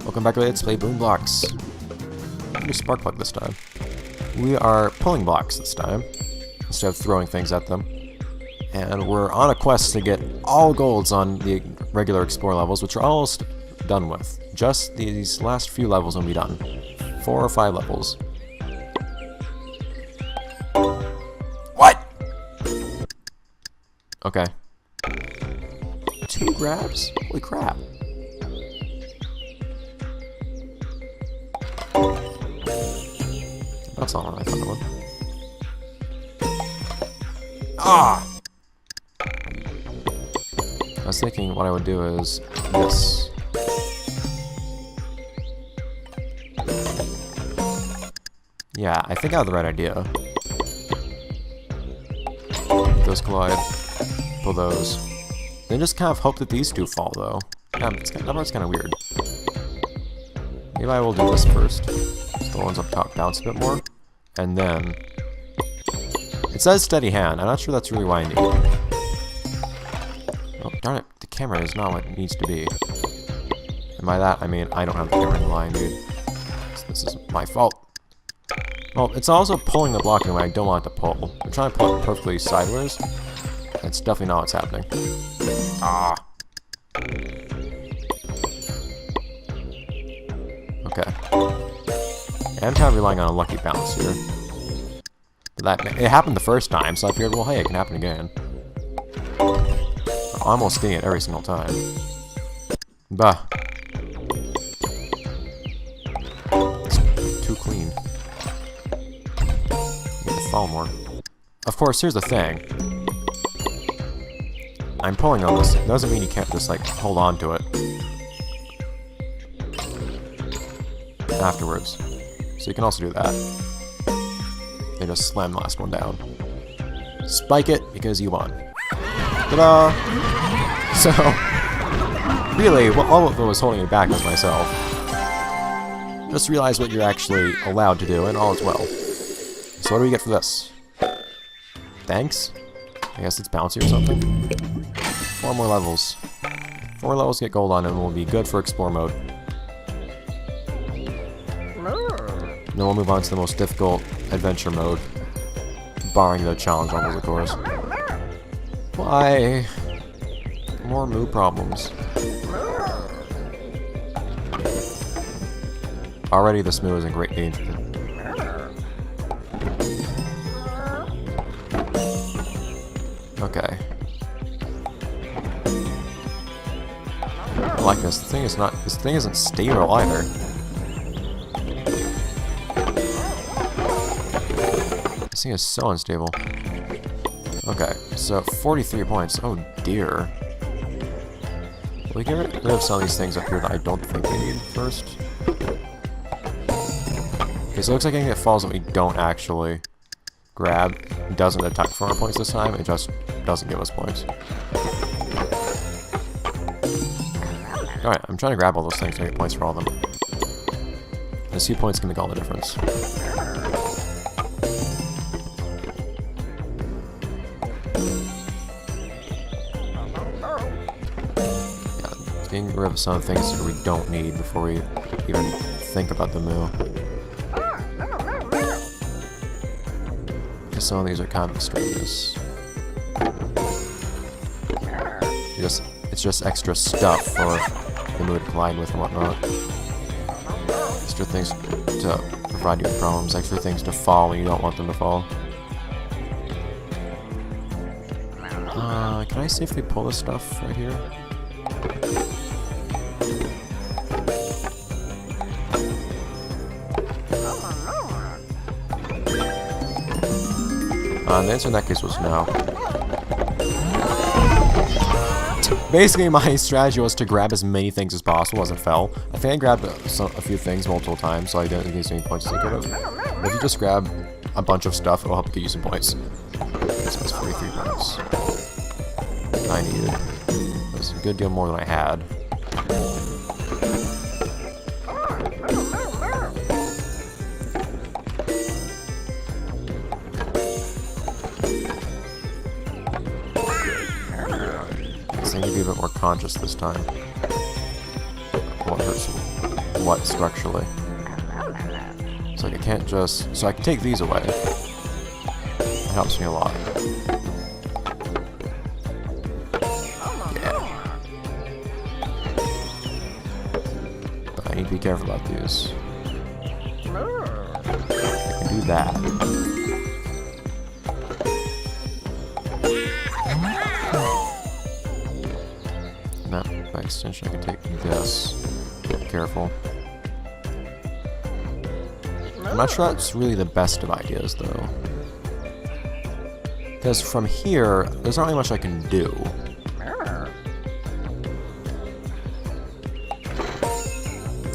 Welcome back to Let's Play Blox. We're spark plug this time. We are pulling blocks this time, instead of throwing things at them. And we're on a quest to get all golds on the regular explore levels, which are almost done with. Just these last few levels will be done. 4 or 5 levels. What? Okay. 2 grabs? Holy crap. That's not what I thought it would. Ah! I was thinking what I would do is this. Yeah, I think I have the right idea. Those collide. Pull those. Then just kind of hope that these two fall, though. Yeah, that part's kind of weird. Maybe I will do this first. The ones up top bounce a bit more. And then... It says steady hand. I'm not sure that's really what I need. Oh, darn it. The camera is not what it needs to be. And by that, I mean I don't have the camera in the line, dude. So this is my fault. Well, it's also pulling the block in a way I don't want it to pull. I'm trying to pull it perfectly sideways. That's definitely not what's happening. Ah. Okay. I'm kind of relying on a lucky bounce here. But it happened the first time, so I figured, well, hey, it can happen again. I'm almost getting it every single time. Bah. It's too clean. Need to fall more. Of course, here's the thing. I'm pulling on this. It doesn't mean you can't just, like, hold on to it. Afterwards. So you can also do that. They just slam the last one down. Spike it, because you won. Ta-da! So, really, all of what was holding me back was myself. Just realize what you're actually allowed to do, and all is well. So what do we get for this? Thanks? I guess it's bouncy or something? 4 more levels. 4 more levels to get gold on, and we'll be good for explore mode. Then we'll move on to the most difficult adventure mode. Barring the challenge levels, of course. Why? More moo problems. Already this moo is in great danger. Okay. I like this. This thing isn't stable either. This thing is so unstable. Okay, so 43 points. Oh dear. Will we get rid of some of these things up here that I don't think we need first? Okay, so it looks like anything that falls that we don't actually grab doesn't attack for our points this time. It just doesn't give us points. Alright, I'm trying to grab all those things to get points for all of them. And a few points can make all the difference. Getting rid of some things that we don't need before we even think about the moo. Because some of these are kind of extraneous. It's just extra stuff for the moo to collide with and whatnot. Extra things to provide you with problems, extra things to fall when you don't want them to fall. Can I safely pull this stuff right here? The answer in that case was no. Basically, my strategy was to grab as many things as possible as it fell. I think I grabbed a few things multiple times, so I didn't get as many points as I could have. But if you just grab a bunch of stuff, it'll help get you some points. This was 43 points. I needed. That was a good deal more than I had. I need to be a bit more conscious this time. What hurts what structurally. It's like I can't just... So I can take these away. It helps me a lot. Yeah. But I need to be careful about these. I can do that. And that, by extension, I can take this. Be careful. I'm not sure that's really the best of ideas, though. Because from here, there's not really much I can do.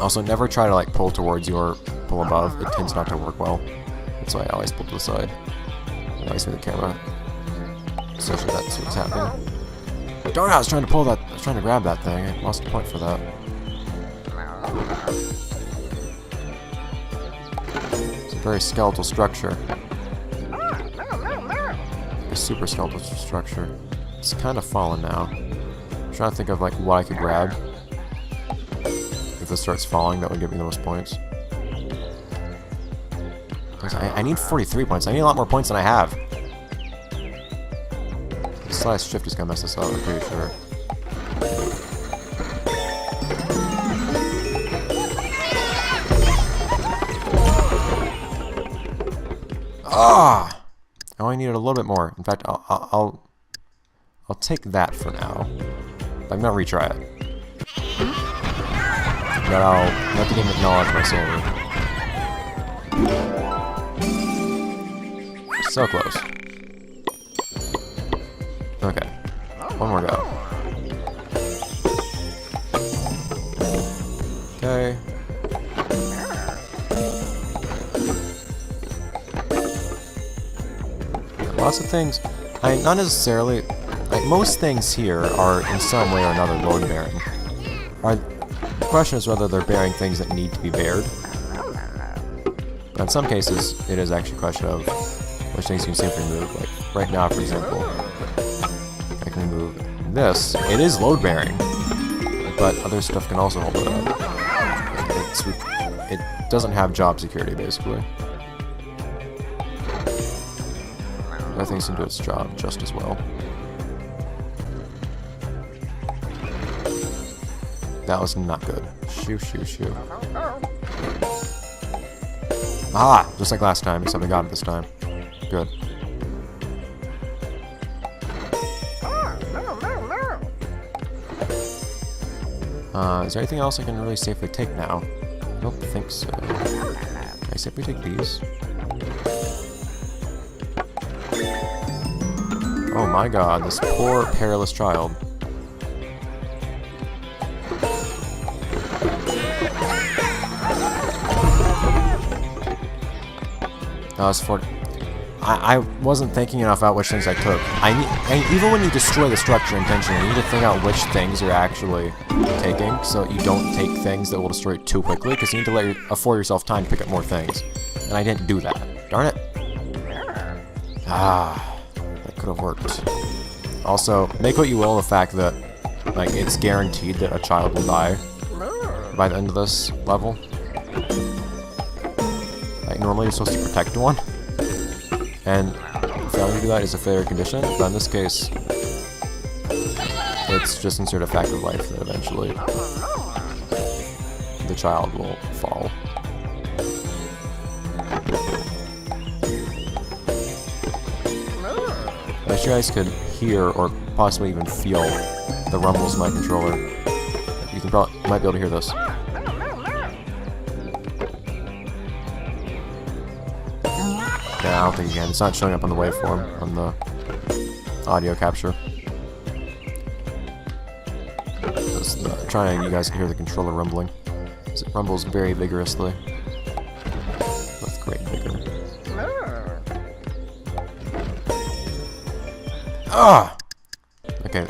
Also, never try to, like, pull towards you or pull above. It tends not to work well. That's why I always pull to the side. I always move the camera. Especially that's what's happening. Darn it, I was trying to pull that. I was trying to grab that thing. I lost a point for that. It's a very skeletal structure. A super skeletal structure. It's kind of fallen now. I'm trying to think of like what I could grab. If this starts falling, that would give me the most points. I need 43 points. I need a lot more points than I have. This last shift is gonna mess this up, I'm pretty sure. Ah! I only needed a little bit more. In fact, I'll take that for now. I'm gonna retry it. But I'll let the game acknowledge my silver. So close. Okay. One more go. Okay. Lots of things. Not necessarily. Like, most things here are in some way or another load bearing. The question is whether they're bearing things that need to be bared. But in some cases, it is actually a question of which things you can simply remove. Like, right now, for example, I can remove this. It is load bearing, but other stuff can also hold it up. It doesn't have job security, basically. Other things can do its job just as well. That was not good. Shoo, shoo, shoo. Ah! Just like last time, except I got it this time. Good. Is there anything else I can really safely take now? I don't think so. Can I safely take these? Oh my god, this poor, perilous child. That was for... I wasn't thinking enough about which things I took. Even when you destroy the structure intentionally, you need to think out which things you're actually taking, so you don't take things that will destroy it too quickly, because you need to afford yourself time to pick up more things. And I didn't do that. Darn it. Ah, that could have worked. Also, make what you will of the fact that, like, it's guaranteed that a child will die by the end of this level. Like, normally you're supposed to protect one. And failing to do that is a failure condition, but in this case, it's just insert a fact of life that eventually the child will fall. I wish you guys could hear or possibly even feel the rumbles of my controller. You might be able to hear this. Yeah, I don't think you can. It's not showing up on the waveform, on the audio capture. I'm trying to, you guys can hear the controller rumbling. It rumbles very vigorously. With great vigor. Ah! Okay,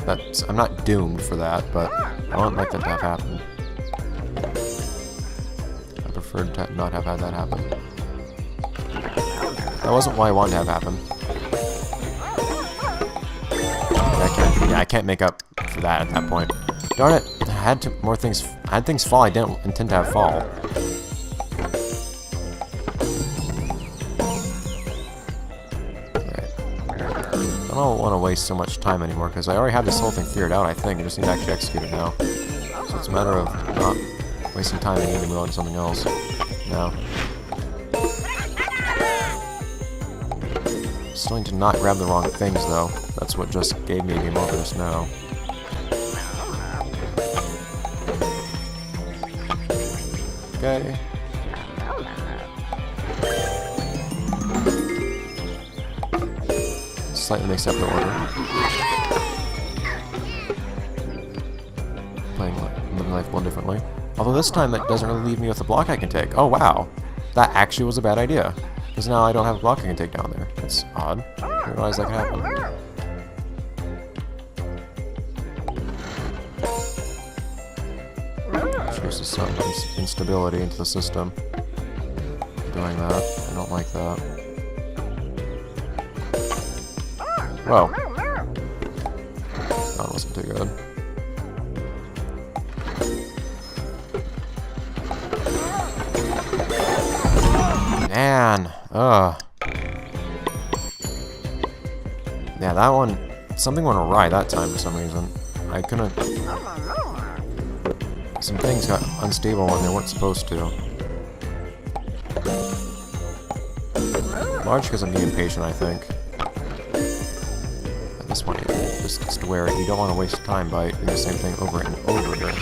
I'm not doomed for that, but I wouldn't like that to have happened. I preferred to not have had that happen. That wasn't what I wanted to have happen. I can't make up for that at that point. Darn it! I had things fall I didn't intend to have fall. Alright. I don't want to waste so much time anymore, because I already have this whole thing figured out, I think. I just need to actually execute it now. So it's a matter of not wasting time and needing to move on to something else. Now. Still need to not grab the wrong things, though. That's what just gave me a game over just now. Okay. Slightly mixed up the order. Living life one differently. Although this time that doesn't really leave me with a block I can take. Oh wow. That actually was a bad idea. Because now I don't have a block I can take down there. That's odd. I didn't realize that could happen. Introduces some instability into the system. Doing that. I don't like that. Whoa. That wasn't too good. Man. Ugh. Yeah, that one... Something went awry that time for some reason. I couldn't... Some things got unstable when they weren't supposed to. Large because I'm being impatient, I think. At this point, just gets to where you don't want to waste time by doing the same thing over and over again.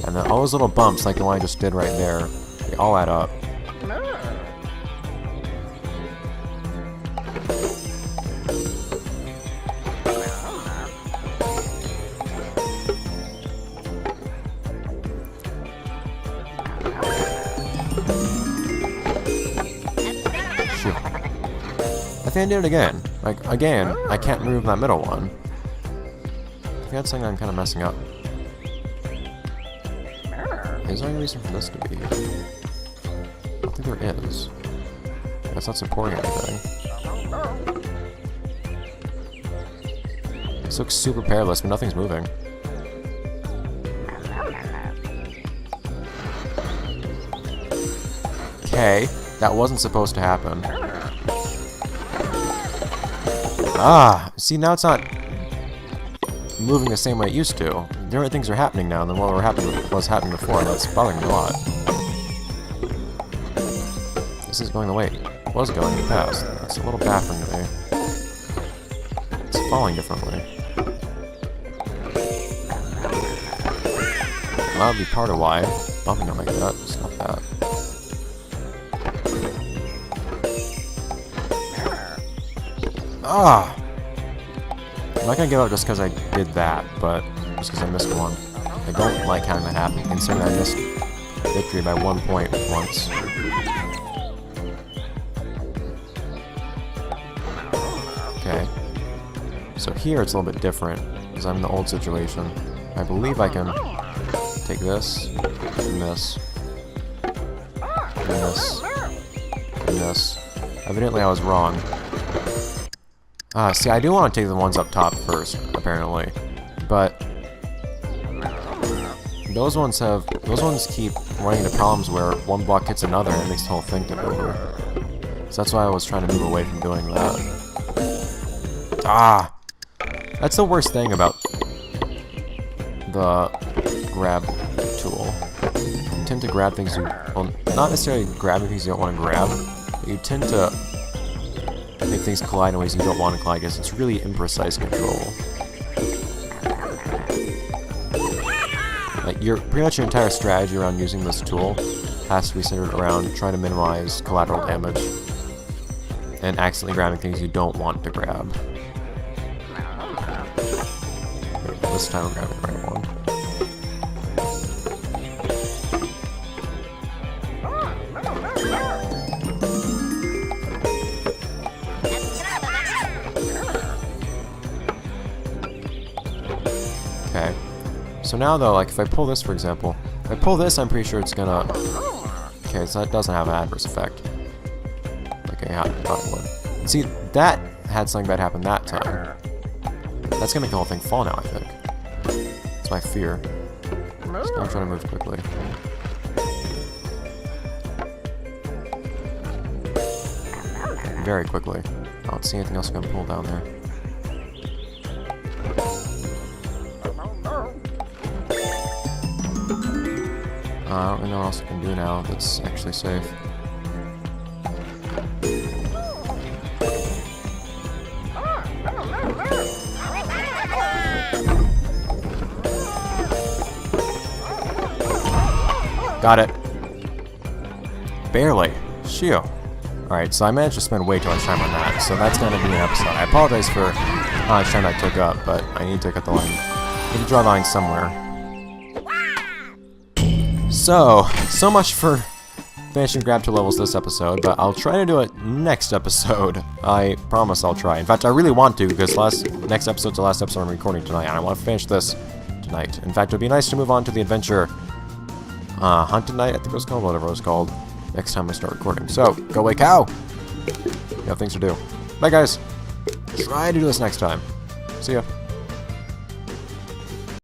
And then all those little bumps, like the one I just did right there, they all add up. I think I did it again. Like, again, I can't move that middle one. I think that's something I'm kind of messing up. Is there any reason for this to be? I don't think there is. That's not supporting anything. This looks super perilous, but nothing's moving. Okay, that wasn't supposed to happen. Ah, see, now it's not moving the same way it used to. Different things are happening now than what was happening before, and that's bothering me a lot. This is going the way it was going in the past. It's a little baffling to me. It's falling differently. Well, that would be part of why. Bumping it like that. Stop that. Ah! I'm not gonna give up just because I did that, but just because I missed one. I don't like having that happen, considering I missed victory by 1 point once. Okay. So here it's a little bit different, because I'm in the old situation. I believe I can take this, and this, and this, and this. Evidently I was wrong. See, I do want to take the ones up top first, apparently. But those ones keep running into problems where one block hits another and it makes the whole thing tip over. So that's why I was trying to move away from doing that. Ah! That's the worst thing about the grab tool. You tend to grab things well, not necessarily grabbing things you don't want to grab, but you tend to make things collide in ways you don't want to collide because it's really imprecise control. Like, pretty much your entire strategy around using this tool has to be centered around trying to minimize collateral damage and accidentally grabbing things you don't want to grab. This time I'm grabbing the right one. Okay. So now though, like if I pull this for example, if I pull this I'm pretty sure it's gonna... Okay, so that doesn't have an adverse effect. Like I thought it would. See, that had something bad happen that time. That's gonna make the whole thing fall now, I think. That's my fear. So I'm trying to move quickly. Very quickly. I don't see anything else I can pull down there. I don't really know what else I can do now that's actually safe. Got it. Barely. Shoo. Alright, so I managed to spend way too much time on that, so that's going to be an episode. I apologize for how much time I took up, but I need to cut the line. I need to draw the line somewhere. So much for finishing grab 2 levels this episode, but I'll try to do it next episode. I promise I'll try. In fact, I really want to, because next episode's the last episode I'm recording tonight, and I want to finish this tonight. In fact, it would be nice to move on to the adventure Haunted Night, I think it was called, whatever it was called, next time I start recording. So, go away, cow! You have things to do. Bye, guys! Try to do this next time. See ya.